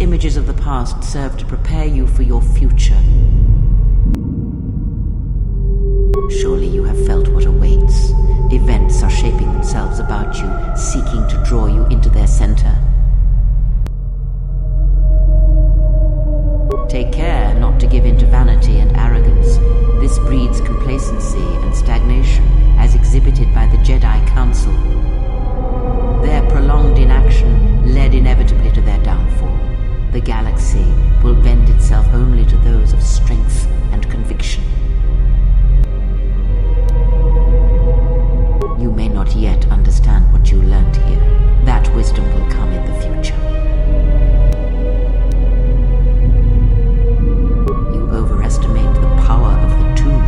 Images of the past serve to prepare you for your future. Surely you have felt what awaits. Events are shaping themselves about you, seeking to draw you into their center. Take care not to give in to vanity and arrogance. This breeds complacency and stagnation, as exhibited by the Jedi Council. Their prolonged inaction led inevitably to their downfall. The galaxy will bend itself only to those of strength and conviction. You may not yet understand what you learned here. That wisdom will come in the future. You overestimate the power of the tomb.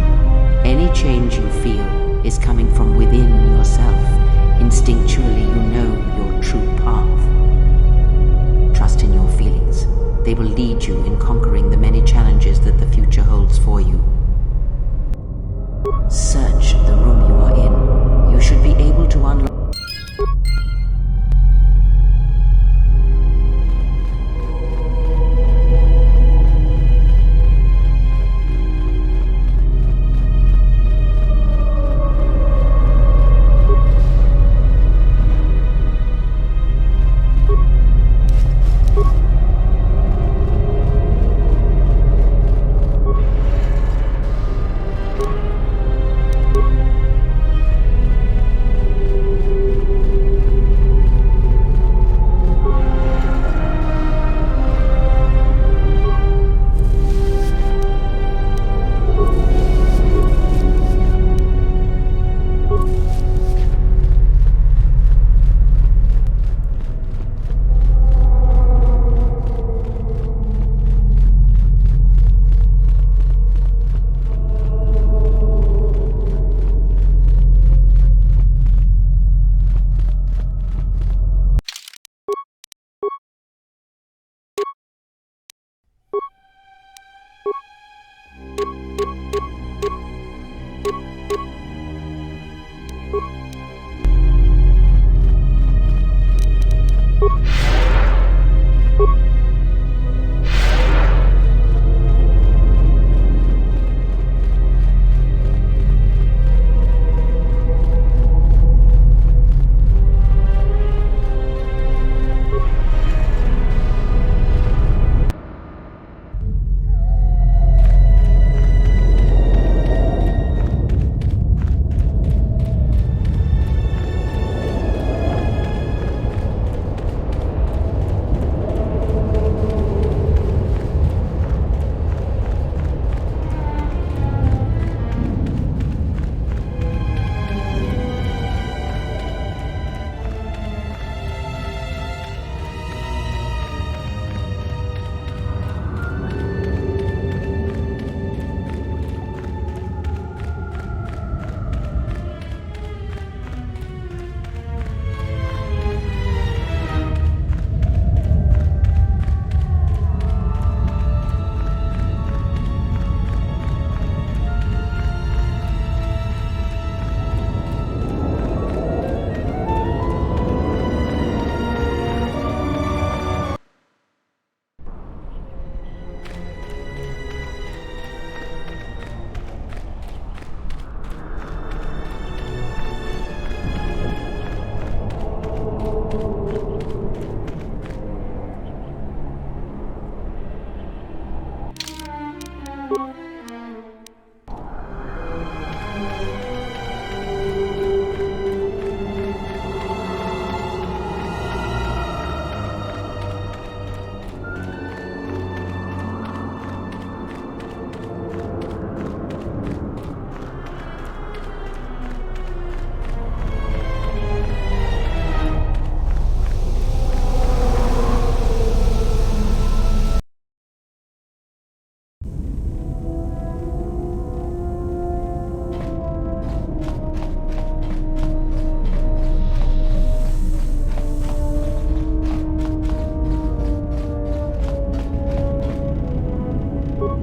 Any change you feel is coming from within yourself. Instinctually, you know your true path. Trust in your feelings. They will lead you in conquering the many challenges that the future holds for you. Search the room you are in. You should be able to unlock...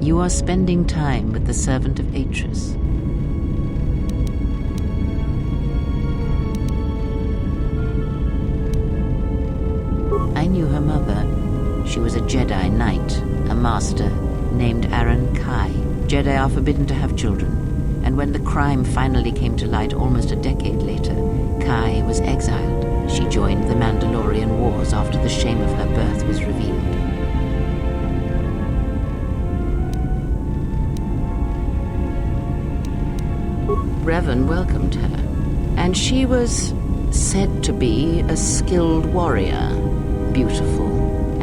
You are spending time with the servant of Atris. I knew her mother. She was a Jedi Knight, a master, named Aaron Kai. Jedi are forbidden to have children, and when the crime finally came to light almost a decade later, Kai was exiled. She joined the Mandalorian Wars after the shame of her birth was revealed. Revan welcomed her, and she was said to be a skilled warrior, beautiful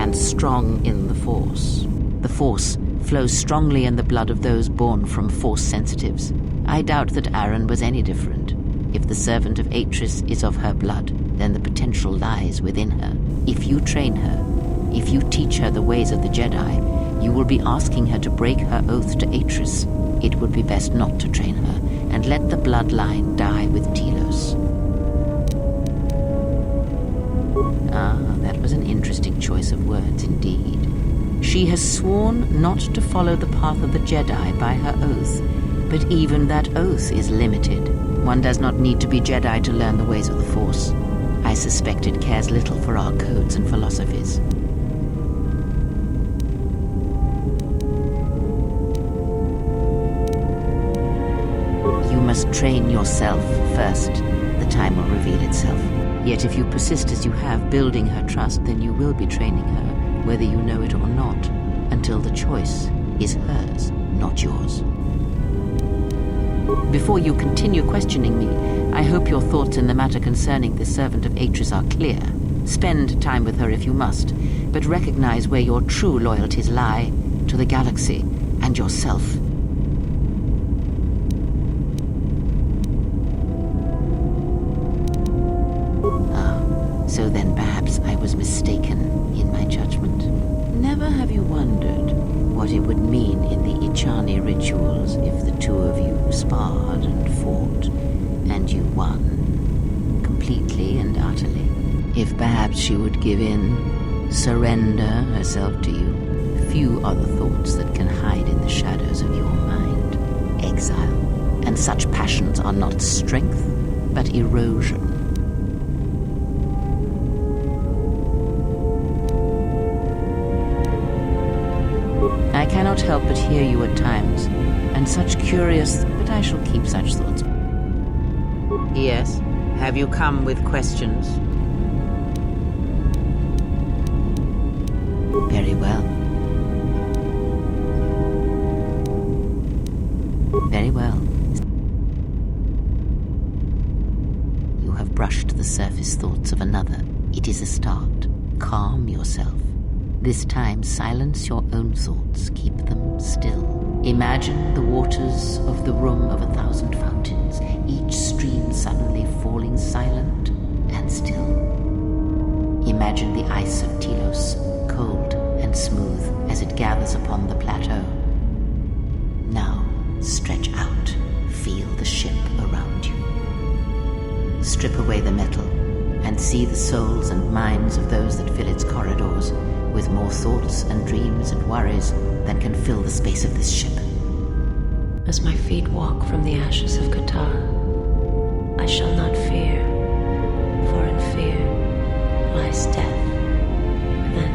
and strong in the Force. The Force flows strongly in the blood of those born from Force sensitives. I doubt that Aaron was any different. If the servant of Atris is of her blood, then the potential lies within her. If you train her, if you teach her the ways of the Jedi, you will be asking her to break her oath to Atris. It would be best not to train her, and let the bloodline die with Telos. Ah, that was an interesting choice of words indeed. She has sworn not to follow the path of the Jedi by her oath, but even that oath is limited. One does not need to be Jedi to learn the ways of the Force. I suspect it cares little for our codes and philosophies. You must train yourself first. The time will reveal itself. Yet if you persist as you have, building her trust, then you will be training her, whether you know it or not, until the choice is hers, not yours. Before you continue questioning me, I hope your thoughts in the matter concerning the servant of Atris are clear. Spend time with her if you must, but recognize where your true loyalties lie, to the galaxy and yourself. So then perhaps I was mistaken in my judgment. Never have you wondered what it would mean in the Ichani rituals if the two of you sparred and fought, and you won, completely and utterly? If perhaps she would give in, surrender herself to you? Few are the thoughts that can hide in the shadows of your mind. Exile, and such passions are not strength, but erosion. I cannot help but hear you at times, and such curious, but I shall keep such thoughts. Yes, have you come with questions? Very well. Very well. You have brushed the surface thoughts of another. It is a start. Calm yourself. This time, silence your own thoughts. Keep them still. Imagine the waters of the room of 1,000 fountains, each stream suddenly falling silent and still. Imagine the ice of Telos, cold and smooth as it gathers upon the plateau. Now, stretch out. Feel the ship around you. Strip away the metal and see the souls and minds of those that fill its corridors, with more thoughts and dreams and worries than can fill the space of this ship. As my feet walk from the ashes of KotOR, I shall not fear, for in fear lies death. Then,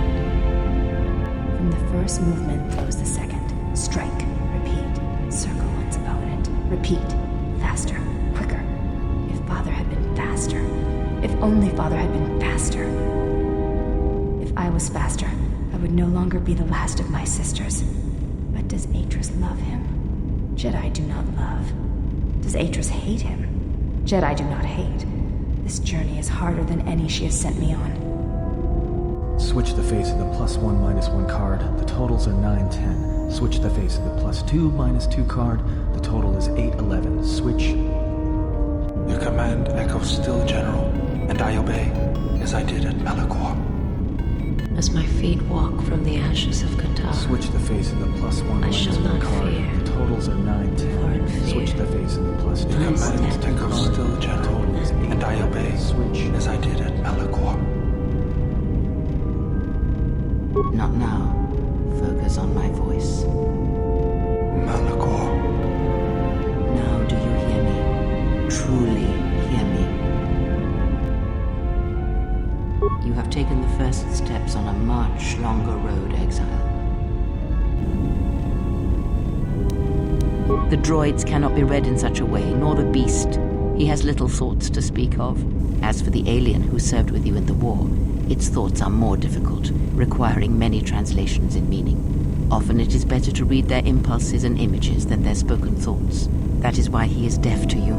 from the first movement flows the second. Strike, repeat, circle one's opponent, repeat, faster, quicker. If Father had been faster, if only Father had been faster. If I was faster, I would no longer be the last of my sisters. But Does Atris love him? Jedi do not love. Does Atris hate him? Jedi do not hate. This journey is harder than any she has sent me on. Switch the face of the +1/-1 card. The totals are 9-10. Switch the face of the +2/-2 card. The total is 8-11. Switch. Your command echoes still, General, and I obey, as I did at Malachor. As my feet walk from the ashes of KotOR, Switch the face of the +1/-1 I shall not card. fear, The totals are for in 9-10. fear Switch the face of the Your +2/-2 command echoes card. still, The General, total is 8. and I obey, Switch. as I did at Malachor. Not now. Focus on my voice. Malachor. Now do you hear me? Truly hear me? You have taken the first steps on a much longer road, exile. The droids cannot be read in such a way, nor the beast. He has little thoughts to speak of. As for the alien who served with you in the war, its thoughts are more difficult, requiring many translations in meaning. Often it is better to read their impulses and images than their spoken thoughts. That is why he is deaf to you.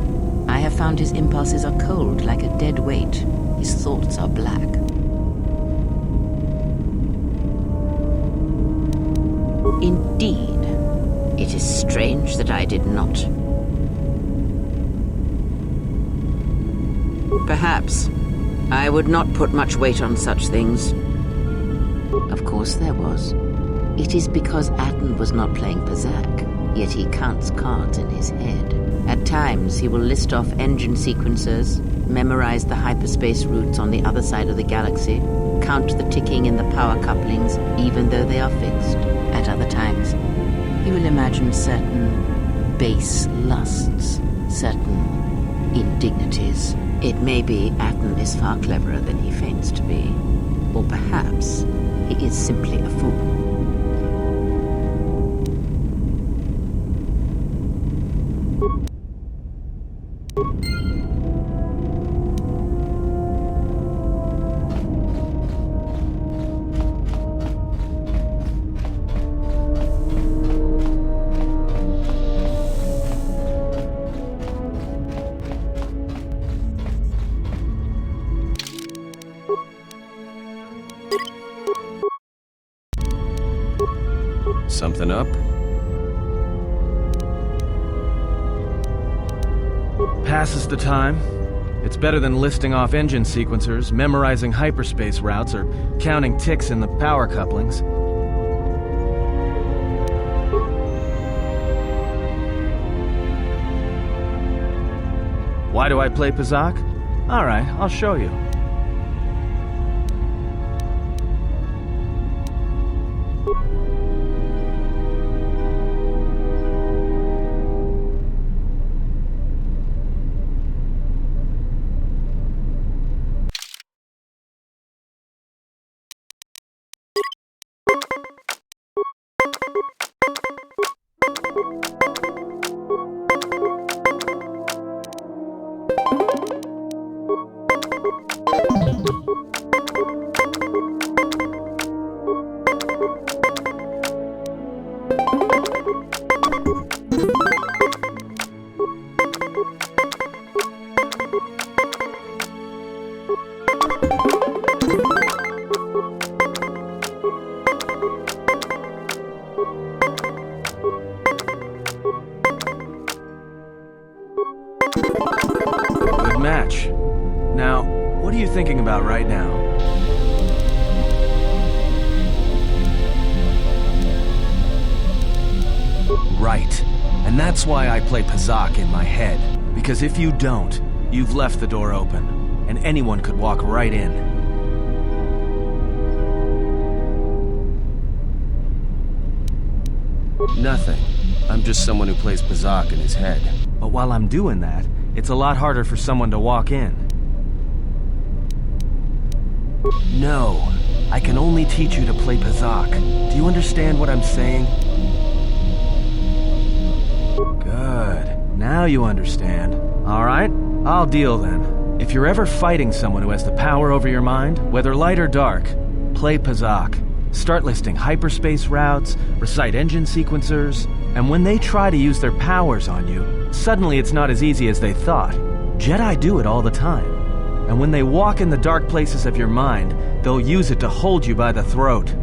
I have found his impulses are cold, like a dead weight. His thoughts are black. Indeed. It is strange that I did not. Perhaps. I would not put much weight on such things. Of course there was. It is because Atten was not playing Pazak, yet he counts cards in his head. At times he will list off engine sequencers, memorize the hyperspace routes on the other side of the galaxy, count the ticking in the power couplings, even though they are fixed. At other times, he will imagine certain base lusts, certain indignities. It may be Atten is far cleverer than he feigns to be. Or perhaps he is simply a fool. Something up? Passes the time. It's better than listing off engine sequencers, memorizing hyperspace routes, or counting ticks in the power couplings. Why do I play Pazak? Alright, I'll show you. Good match. Now, what are you thinking about right now? Right. And that's why I play Pazak in my head. Because if you don't, you've left the door open, and anyone could walk right in. Nothing. I'm just someone who plays Pazak in his head. But while I'm doing that, it's a lot harder for someone to walk in. No, I can only teach you to play Pazak. Do you understand what I'm saying? Good. Now you understand. Alright, I'll deal then. If you're ever fighting someone who has the power over your mind, whether light or dark, play Pazak. start listing hyperspace routes, recite engine sequencers, and when they try to use their powers on you, suddenly it's not as easy as they thought. Jedi do it all the time. And when they walk in the dark places of your mind, they'll use it to hold you by the throat.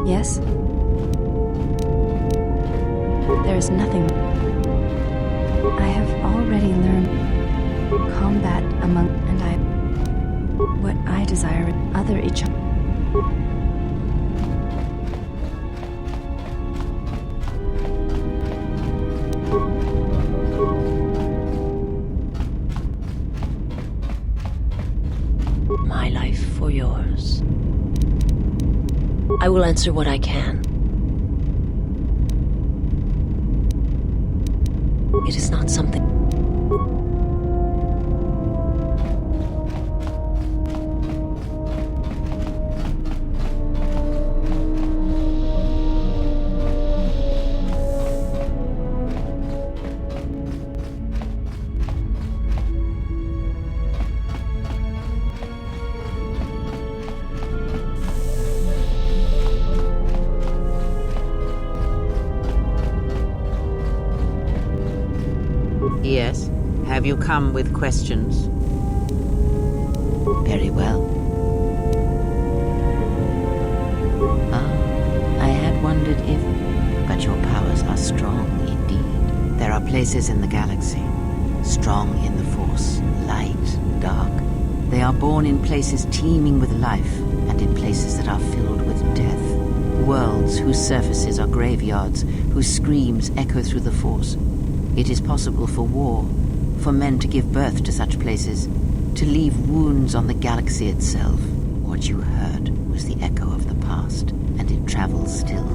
Yes? There is nothing. I have already learned combat among and I what I desire in other each other. My life for yours. I will answer what I can. It is not something. Yes. Have you come with questions? Very well. I had wondered if... But your powers are strong indeed. There are places in the galaxy, strong in the Force, light, dark. They are born in places teeming with life, and in places that are filled with death. Worlds whose surfaces are graveyards, whose screams echo through the Force. It is possible for war, for men to give birth to such places, to leave wounds on the galaxy itself. What you heard was the echo of the past, and it travels still.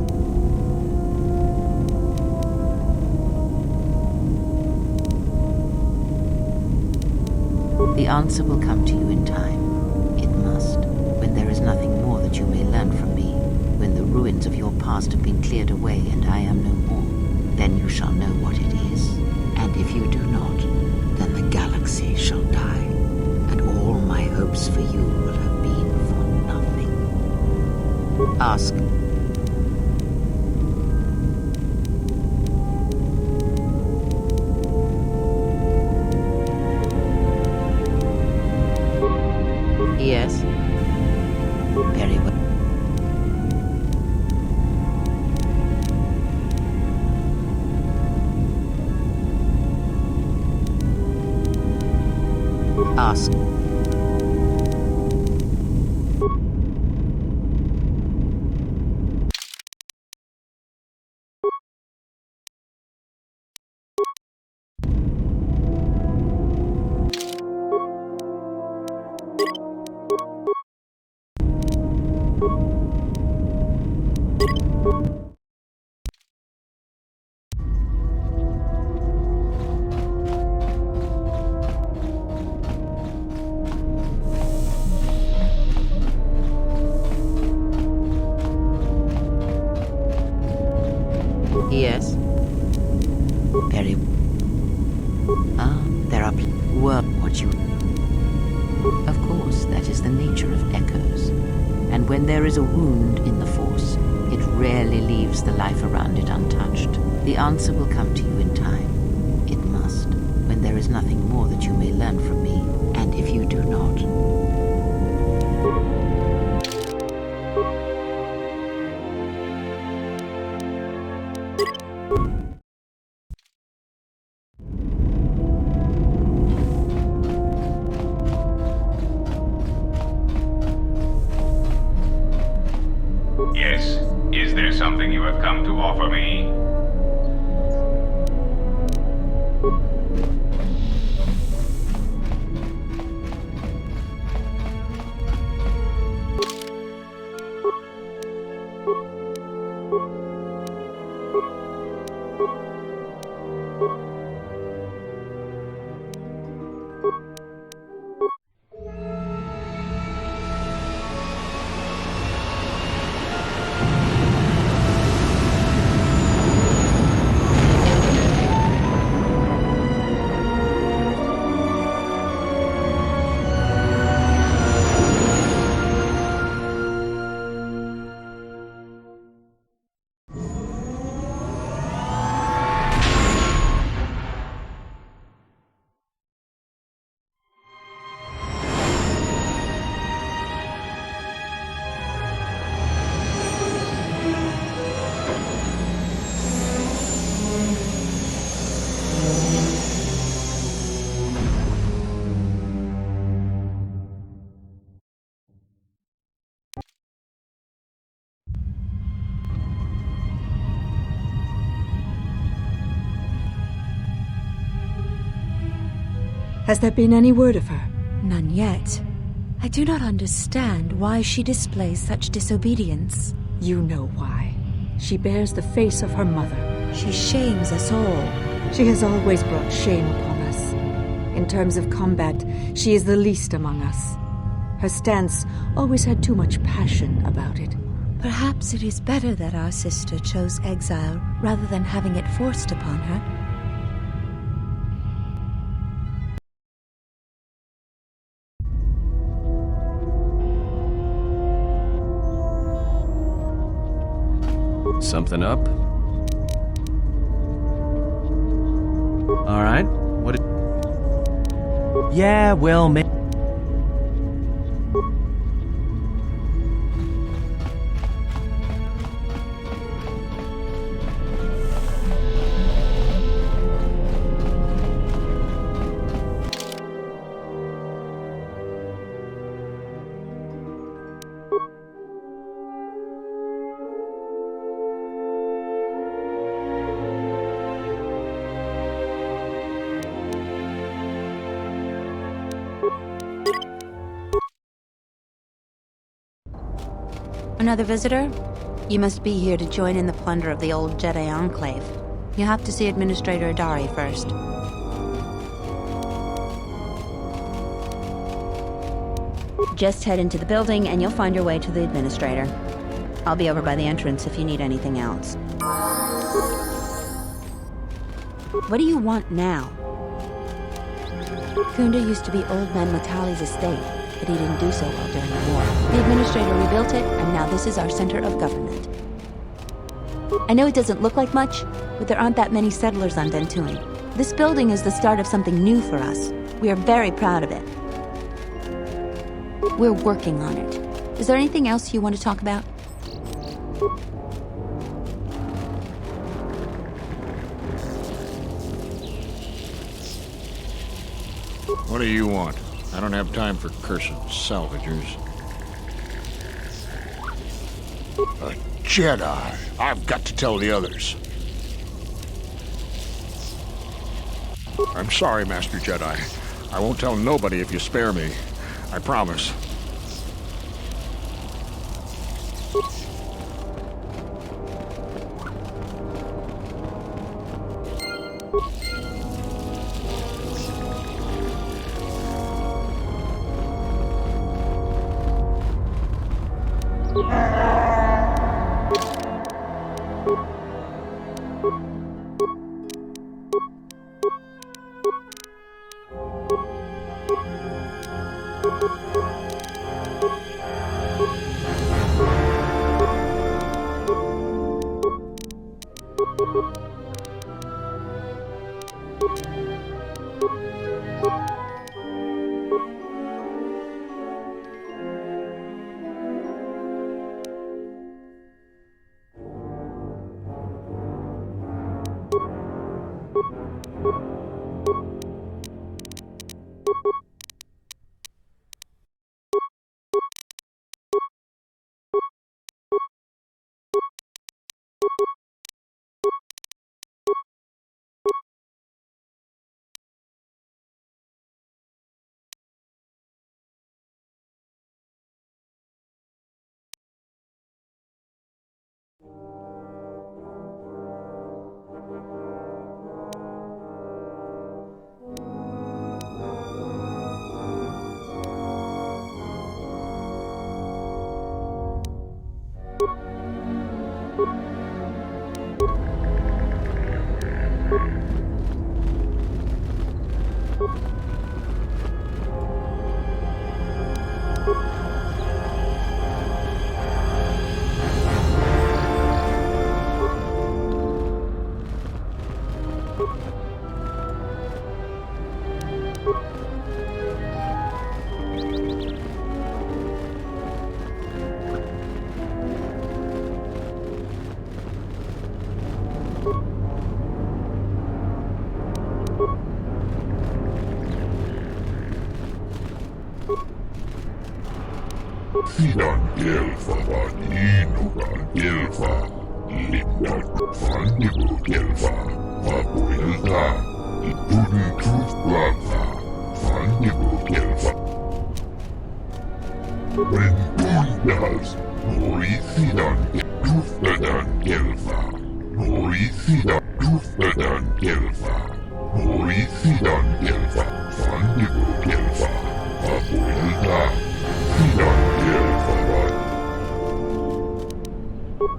The answer will come to you in time. It must, when there is nothing more that you may learn from me, when the ruins of your past have been cleared away and I am no more, then you shall know what it is. And if you do not, then the galaxy shall die, and all my hopes for you will have been for nothing. Ask. Yes. Very well. Ask. Yes. Very. There are what you... Of course, that is the nature of echoes. And when there is a wound in the Force, It rarely leaves the life around it untouched. The answer will come to you in time. It must, when there is nothing more that you may learn from me. And if you do not, Yes. Is there something you have come to offer me? Has there been any word of her? None yet. I do not understand why she displays such disobedience. You know why. She bears the face of her mother. She shames us all. She has always brought shame upon us. In terms of combat, she is the least among us. Her stance always had too much passion about it. Perhaps it is better that our sister chose exile rather than having it forced upon her. Something up? All right. Yeah, well, Another visitor? You must be here to join in the plunder of the old Jedi Enclave. You have to see Administrator Adari first. Just head into the building and you'll find your way to the Administrator. I'll be over by the entrance if you need anything else. What do you want now? Kunda used to be Old Man Matali's estate, but he didn't do so well during the war. The Administrator rebuilt it, and now this is our center of government. I know it doesn't look like much, but there aren't that many settlers on Dantooine. This building is the start of something new for us. We are very proud of it. We're working on it. Is there anything else you want to talk about? What do you want? I don't have time for cursed salvagers. A Jedi! I've got to tell the others. I'm sorry, Master Jedi. I won't tell nobody if you spare me. I promise. Fidan Gelfa var inuga Gelfa. Linda Fandigo Gelfa. Vapuilta. Itudun Tuflava. Fandigo Gelfa. Rentundas. Noisidan Tuftadan Gelfa. Noisidan Tuftadan Gelfa. Noisidan Gelfa. Fandigo Gelfa. Vapuilta. Fidan Gelfa var.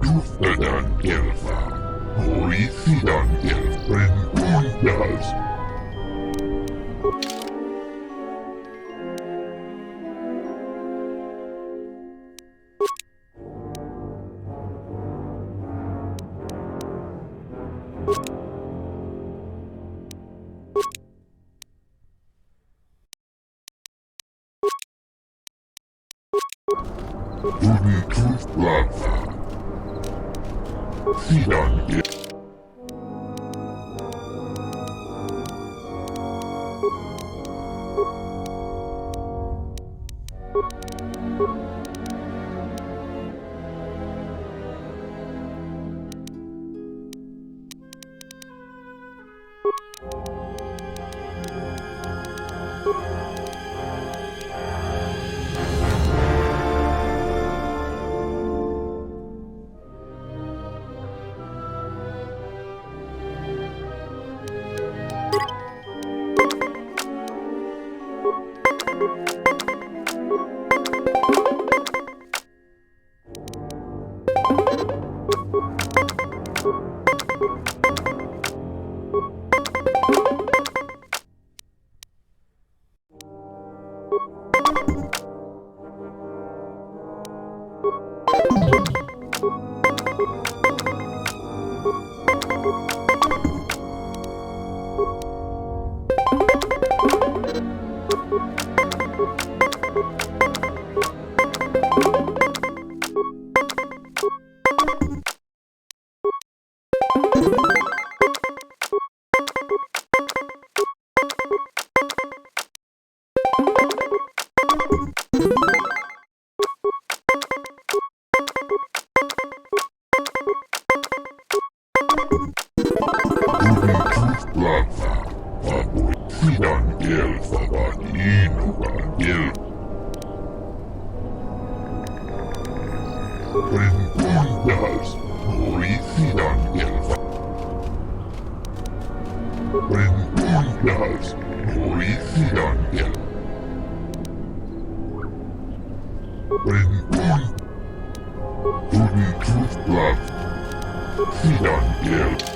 Tuftadan Gelfa. Noisidan Gelfa. Rentundas. Tudun Tuflava. Fidan Gelfa. Fidan Gelfa var inuga Gelfa. Rentundas. Noisidan Gelfa. Rentundas. Noisidan Gelfa. Rentun. Tudun Tuflava. Fidan Gelfa.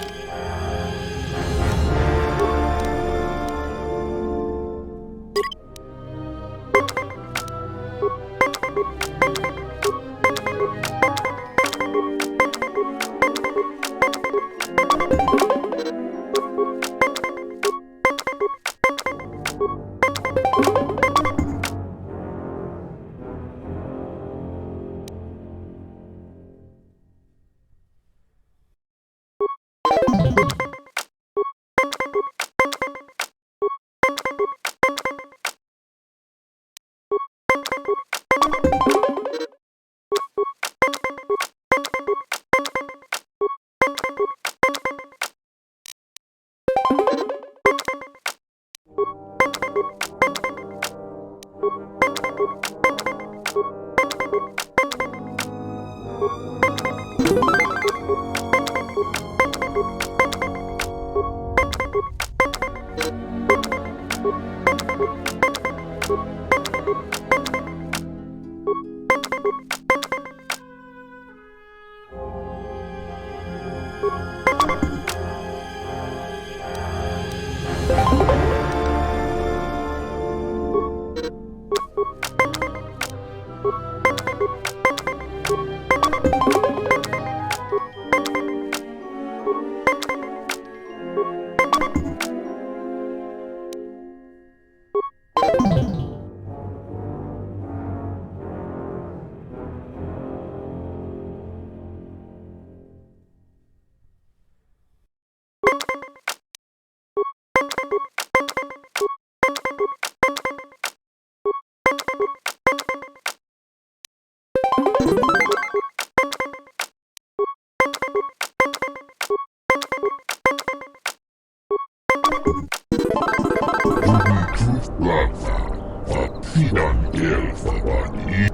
Plata, Fidan Elfabani.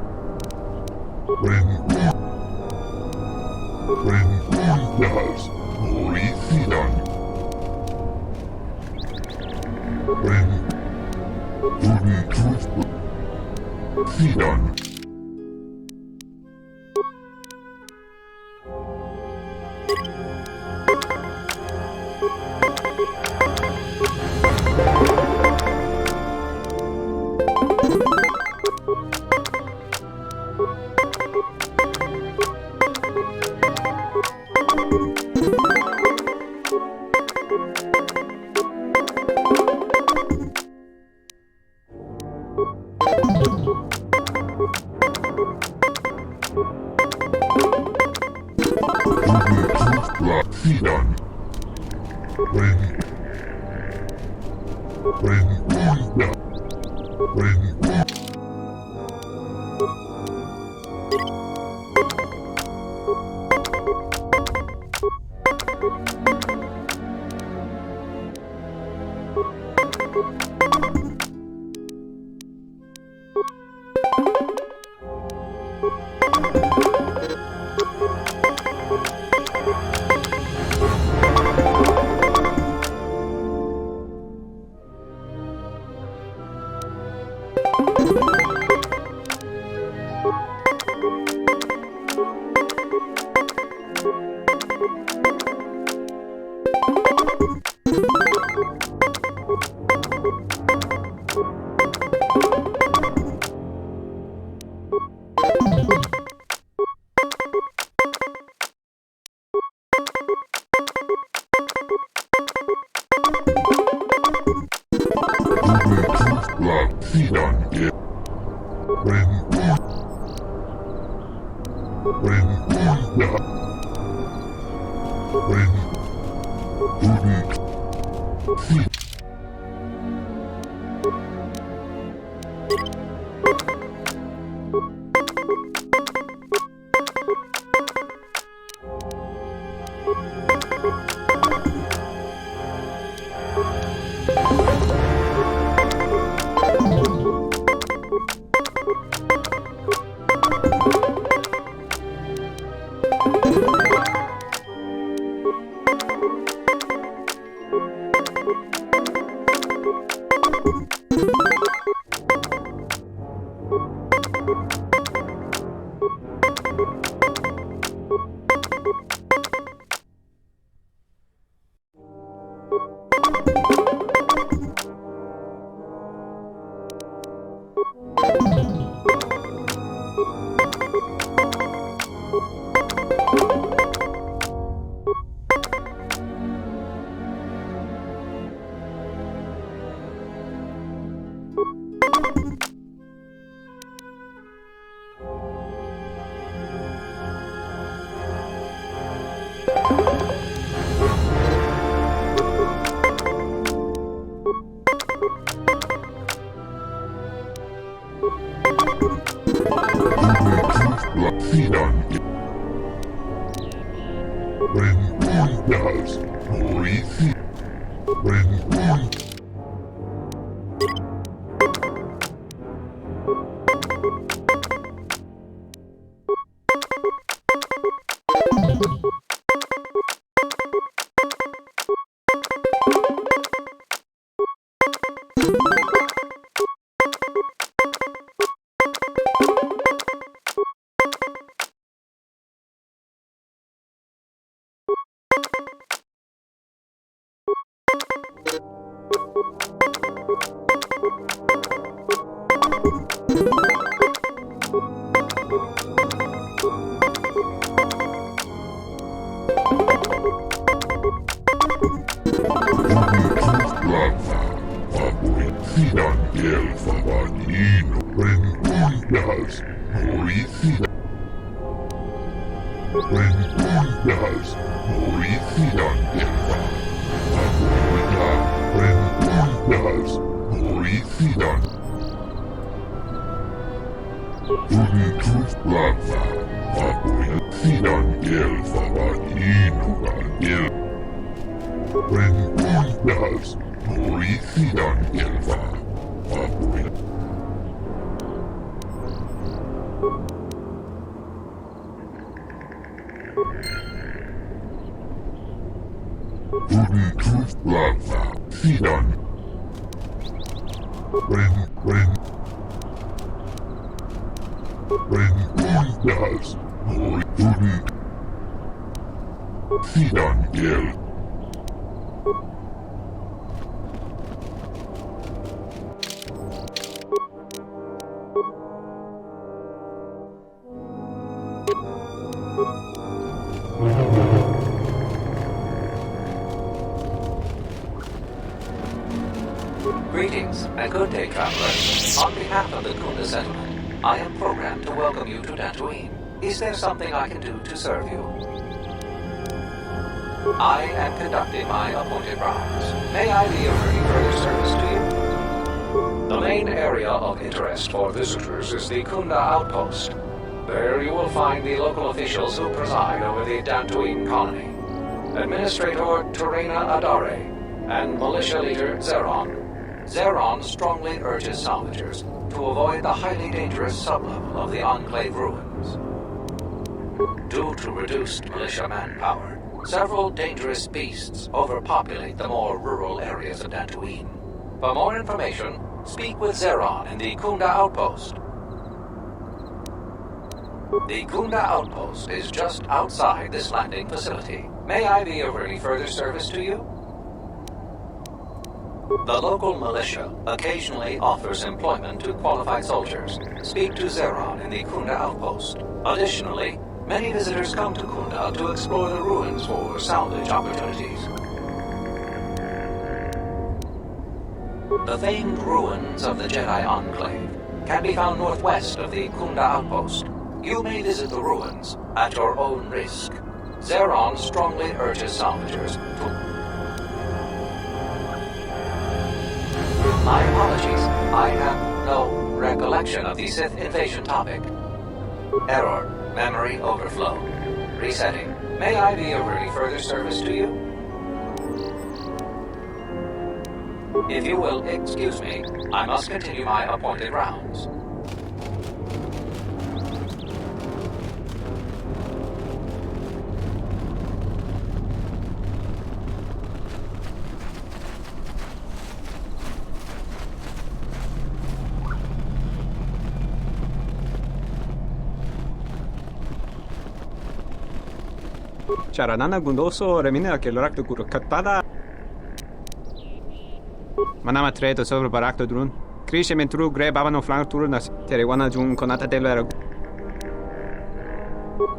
Rengundas, Orifidan. Fidan. Greetings and good day, travelers. On behalf of the Kunda settlement, I am programmed to welcome you to Dantooine. Is there something I can do to serve you? I am conducting my appointed rounds. May I be of any further service to you? The main area of interest for visitors is the Kunda outpost. There you will find the local officials who preside over the Dantooine colony. Administrator Terena Adare and militia leader Zeron. Zeron strongly urges salvagers to avoid the highly dangerous sublevel of the Enclave ruins. Due to reduced militia manpower, several dangerous beasts overpopulate the more rural areas of Dantooine. For more information, speak with Zeron in the Kunda outpost. The Kunda outpost is just outside this landing facility. May I be of any further service to you? The local militia occasionally offers employment to qualified soldiers. Speak to Zeron in the Kunda outpost. Additionally, many visitors come to Kunda to explore the ruins for salvage opportunities. The famed ruins of the Jedi Enclave can be found northwest of the Kunda outpost. You may visit the ruins at your own risk. Zeron strongly urges salvagers to... My apologies. I have no recollection of the Sith invasion topic. Error. Memory overflow. Resetting. May I be of any further service to you? If you will excuse me, I must continue my appointed rounds. Charanana gundoso remina que lorakto guru katada. Manama treto sobre barakto drun. Krishe mentru gre babano flank turnas. Terewana jun konata delera.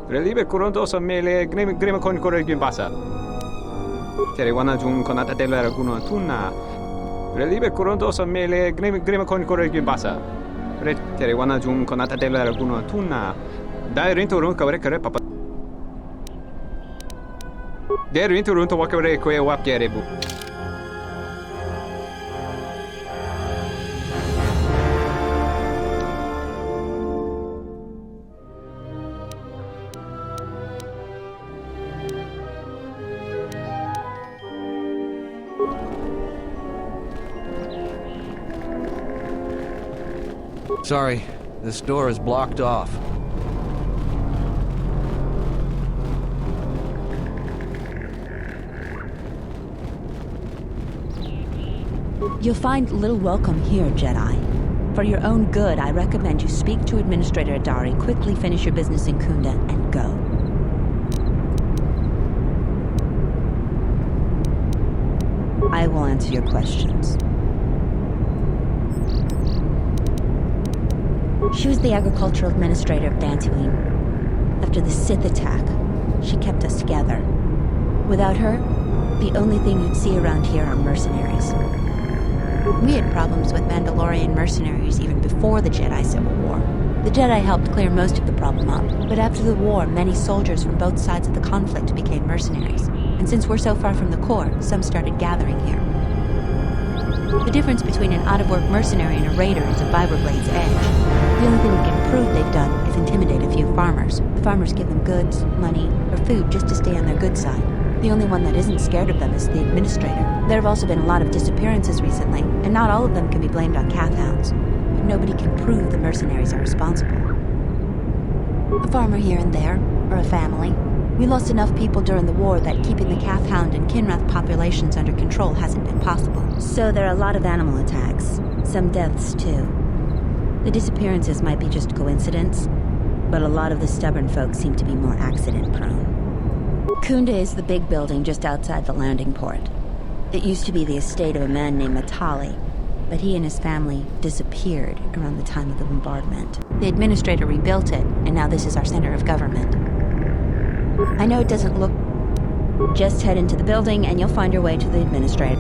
Relibe kurondoso mele grima con corregin pasa. Terewana jun konata delera guno tunna. Relibe kurondoso mele grima con corregin pasa. Terewana jun konata delera guno tunna. Dai rinto run kavre kare papa. Der rinto run to wakavre kwe wap gerebu. Sorry, this door is blocked off. You'll find little welcome here, Jedi. For your own good, I recommend you speak to Administrator Adare, quickly finish your business in Kunda, and go. I will answer your questions. She was the agricultural administrator of Dantooine. After the Sith attack, she kept us together. Without her, the only thing you'd see around here are mercenaries. We had problems with Mandalorian mercenaries even before the Jedi Civil War. The Jedi helped clear most of the problem up, but after the war, many soldiers from both sides of the conflict became mercenaries. And since we're so far from the core, some started gathering here. The difference between an out-of-work mercenary and a raider is a vibra-blade's edge. The only thing we can prove they've done is intimidate a few farmers. The farmers give them goods, money, or food just to stay on their good side. The only one that isn't scared of them is the administrator. There have also been a lot of disappearances recently, and not all of them can be blamed on Cath Hounds. But nobody can prove the mercenaries are responsible. A farmer here and there, or a family. We lost enough people during the war that keeping the Cath Hound and Kinrath populations under control hasn't been possible. So there are a lot of animal attacks. Some deaths, too. The disappearances might be just coincidence, but a lot of the stubborn folks seem to be more accident-prone. Kunda is the big building just outside the landing port. It used to be the estate of a man named Matali, but he and his family disappeared around the time of the bombardment. The administrator rebuilt it, and now this is our center of government. I know it doesn't look... Just head into the building and you'll find your way to the administrator.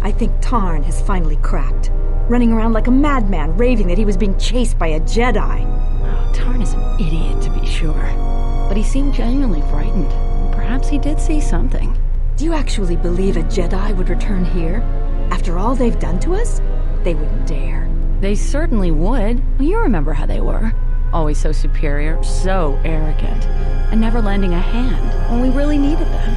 I think Tarn has finally cracked. Running around like a madman, raving that he was being chased by a Jedi. Oh, Tarn is an idiot, to be sure. But he seemed genuinely frightened. Perhaps he did see something. Do you actually believe a Jedi would return here? After all they've done to us? They wouldn't dare. They certainly would. You remember how they were. Always so superior, so arrogant, and never lending a hand when we really needed them.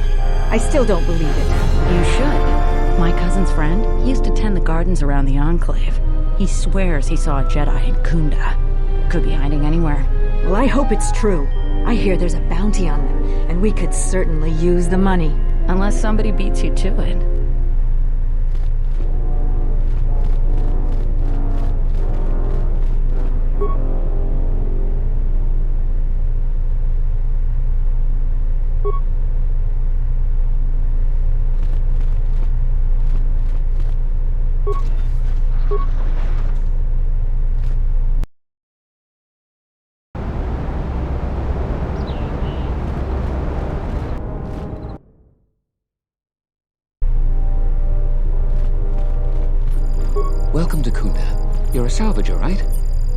I still don't believe it. You should. My cousin's friend, he used to tend the gardens around the Enclave. He swears he saw a Jedi in Kunda. Could be hiding anywhere. Well, I hope it's true. I hear there's a bounty on them, and we could certainly use the money. Unless somebody beats you to it. Welcome to Kunda. You're a salvager, right?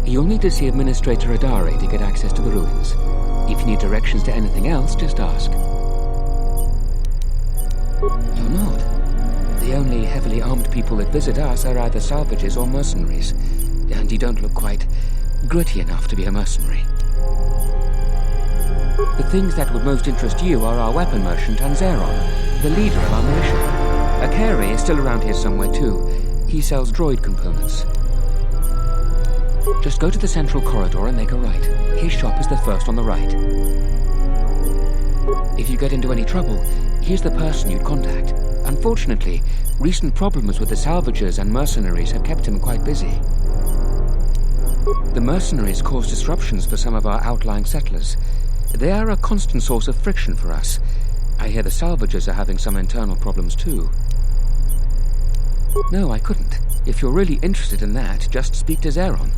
You'll need to see Administrator Adare to get access to the ruins. If you need directions to anything else, just ask. You're not. The only heavily armed people that visit us are either salvagers or mercenaries. And you don't look quite gritty enough to be a mercenary. The things that would most interest you are our weapon merchant Anzeron, the leader of our militia. Akari is still around here somewhere too. He sells droid components. Just go to the central corridor and make a right. His shop is the first on the right. If you get into any trouble, here's the person you'd contact. Unfortunately, recent problems with the salvagers and mercenaries have kept him quite busy. The mercenaries cause disruptions for some of our outlying settlers. They are a constant source of friction for us. I hear the salvagers are having some internal problems too. No, I couldn't. If you're really interested in that, just speak to Zeron.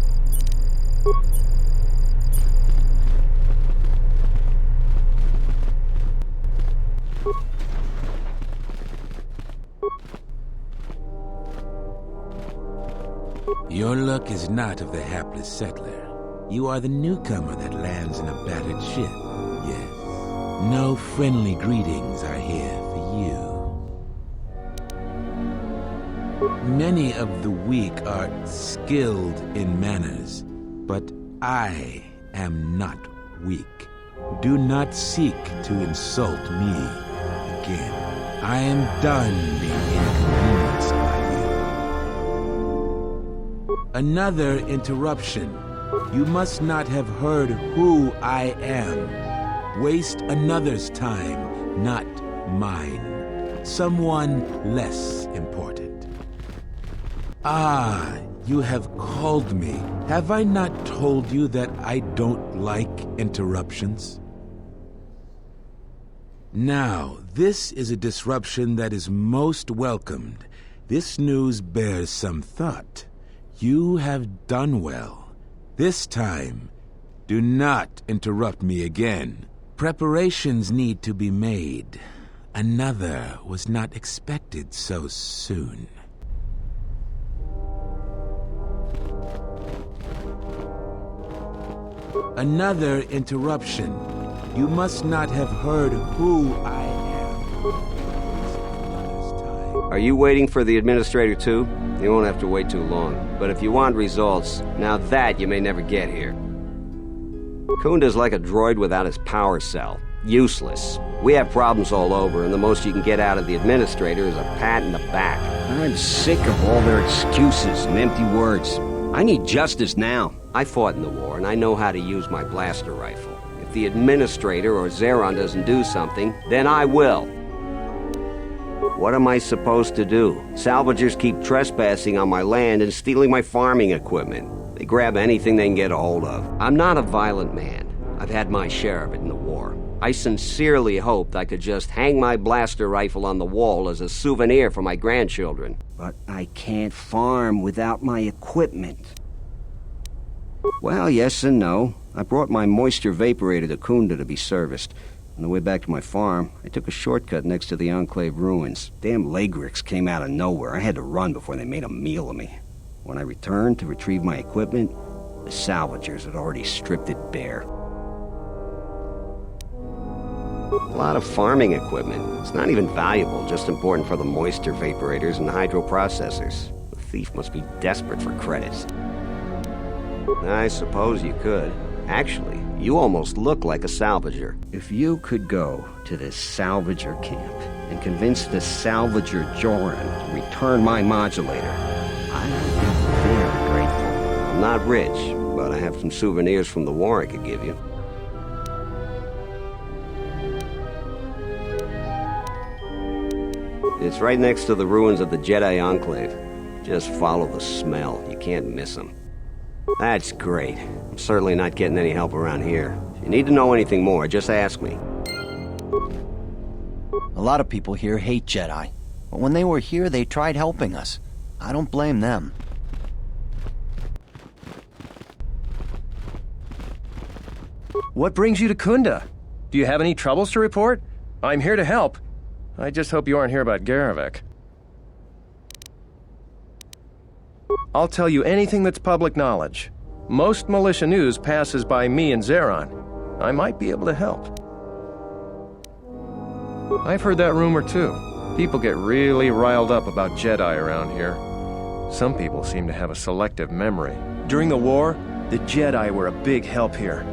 Your luck is not of the hapless settler. You are the newcomer that lands in a battered ship. Yes. No friendly greetings are here for you. Many of the weak are skilled in manners, but I am not weak. Do not seek to insult me again. I am done being inconvenienced by you. Another interruption. You must not have heard who I am. Waste another's time, not mine. Someone less important. Ah, you have called me. Have I not told you that I don't like interruptions? Now, this is a disruption that is most welcomed. This news bears some thought. You have done well. This time, do not interrupt me again. Preparations need to be made. Another was not expected so soon. Another interruption. You must not have heard who I am. Are you waiting for the administrator too? You won't have to wait too long. But if you want results, now that you may never get here. Kunda's like a droid without his power cell. Useless. We have problems all over, and the most you can get out of the administrator is a pat in the back. I'm sick of all their excuses and empty words. I need justice now. I fought in the war, and I know how to use my blaster rifle. If the administrator or Zeron doesn't do something, then I will. What am I supposed to do? Salvagers keep trespassing on my land and stealing my farming equipment. They grab anything they can get a hold of. I'm not a violent man. I've had my share of it in the war. I sincerely hoped I could just hang my blaster rifle on the wall as a souvenir for my grandchildren. But I can't farm without my equipment. Well, yes and no. I brought my moisture vaporator to Kunda to be serviced. On the way back to my farm, I took a shortcut next to the Enclave ruins. Damn Lagrix came out of nowhere. I had to run before they made a meal of me. When I returned to retrieve my equipment, the salvagers had already stripped it bare. A lot of farming equipment. It's not even valuable, just important for the moisture vaporators and hydroprocessors. The thief must be desperate for credits. I suppose you could. Actually, you almost look like a salvager. If you could go to this salvager camp and convince the salvager Joran to return my modulator, I would be very grateful. I'm not rich, but I have some souvenirs from the war I could give you. It's right next to the ruins of the Jedi Enclave. Just follow the smell. You can't miss them. That's great. I'm certainly not getting any help around here. If you need to know anything more, just ask me. A lot of people here hate Jedi. But when they were here, they tried helping us. I don't blame them. What brings you to Kunda? Do you have any troubles to report? I'm here to help. I just hope you aren't here about Garevik. I'll tell you anything that's public knowledge. Most militia news passes by me and Zeron. I might be able to help. I've heard that rumor too. People get really riled up about Jedi around here. Some people seem to have a selective memory. During the war, the Jedi were a big help here.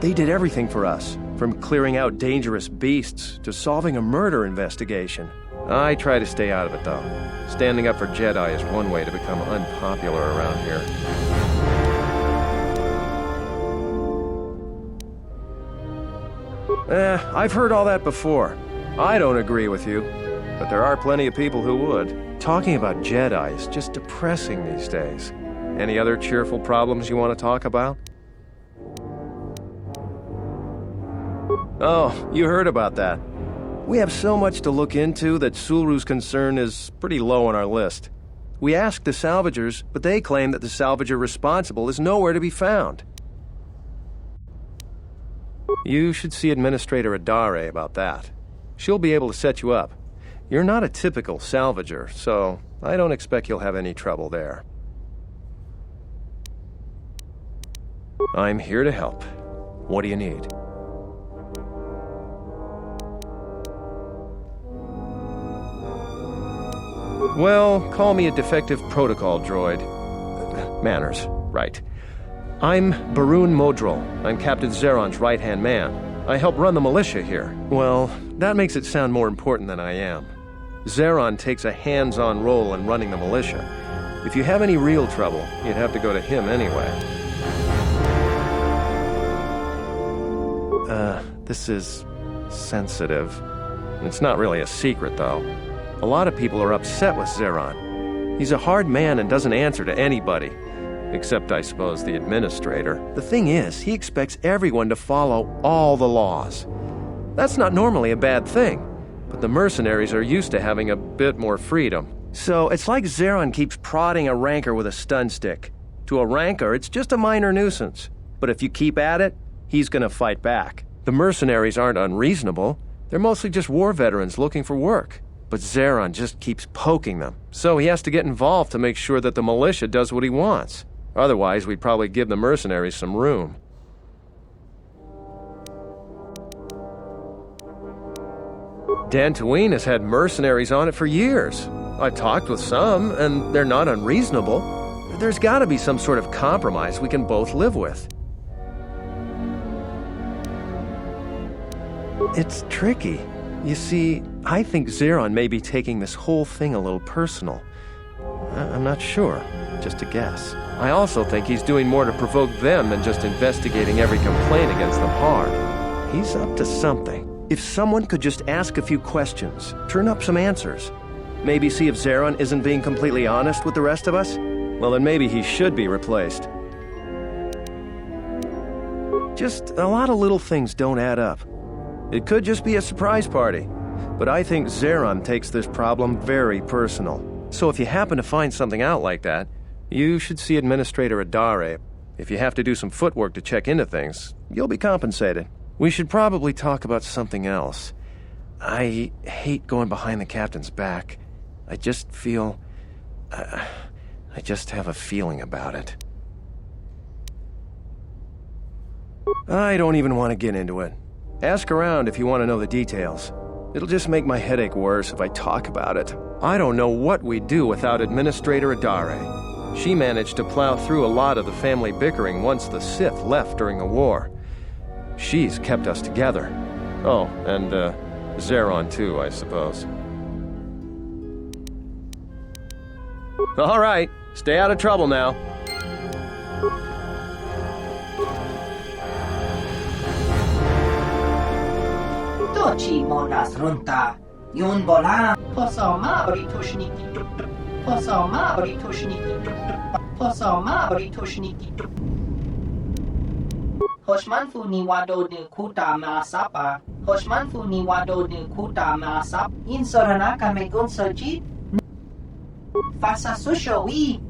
They did everything for us, from clearing out dangerous beasts to solving a murder investigation. I try to stay out of it, though. Standing up for Jedi is one way to become unpopular around here. I've heard all that before. I don't agree with you, but there are plenty of people who would. Talking about Jedi is just depressing these days. Any other cheerful problems you want to talk about? Oh, you heard about that. We have so much to look into that Sulru's concern is pretty low on our list. We asked the salvagers, but they claim that the salvager responsible is nowhere to be found. You should see Administrator Adare about that. She'll be able to set you up. You're not a typical salvager, so I don't expect you'll have any trouble there. I'm here to help. What do you need? Well, call me a defective protocol droid. Manners, right. I'm Barun Modrol. I'm Captain Zeron's right-hand man. I help run the militia here. Well, that makes it sound more important than I am. Zeron takes a hands-on role in running the militia. If you have any real trouble, you'd have to go to him anyway. This is sensitive. It's not really a secret, though. A lot of people are upset with Zeron. He's a hard man and doesn't answer to anybody. Except, I suppose, the administrator. The thing is, he expects everyone to follow all the laws. That's not normally a bad thing, but the mercenaries are used to having a bit more freedom. So it's like Zeron keeps prodding a rancor with a stun stick. To a rancor, it's just a minor nuisance. But if you keep at it, he's gonna fight back. The mercenaries aren't unreasonable. They're mostly just war veterans looking for work. But Zeron just keeps poking them, so he has to get involved to make sure that the militia does what he wants. Otherwise, we'd probably give the mercenaries some room. Dantooine has had mercenaries on it for years. I talked with some, and they're not unreasonable. There's gotta be some sort of compromise we can both live with. It's tricky. You see, I think Zeron may be taking this whole thing a little personal. I'm not sure. Just a guess. I also think he's doing more to provoke them than just investigating every complaint against them hard. He's up to something. If someone could just ask a few questions, turn up some answers, maybe see if Zeron isn't being completely honest with the rest of us, well, then maybe he should be replaced. Just a lot of little things don't add up. It could just be a surprise party, but I think Zeron takes this problem very personal. So if you happen to find something out like that, you should see Administrator Adare. If you have to do some footwork to check into things, you'll be compensated. We should probably talk about something else. I hate going behind the captain's back. I just feel... I just have a feeling about it. I don't even want to get into it. Ask around if you want to know the details. It'll just make my headache worse if I talk about it. I don't know what we'd do without Administrator Adare. She managed to plow through a lot of the family bickering once the Sith left during the war. She's kept us together. Oh, and Zeron too, I suppose. All right, stay out of trouble now. Tochi monas runta. Yun bola. Posoma britushniki tup. Posoma britushniki tup. Posoma britushniki tup. Hoshman funi wado de kuta maasapa. Hoshman funi wado de kuta maasap. In sorana kamegun soji. Fasa susho wi.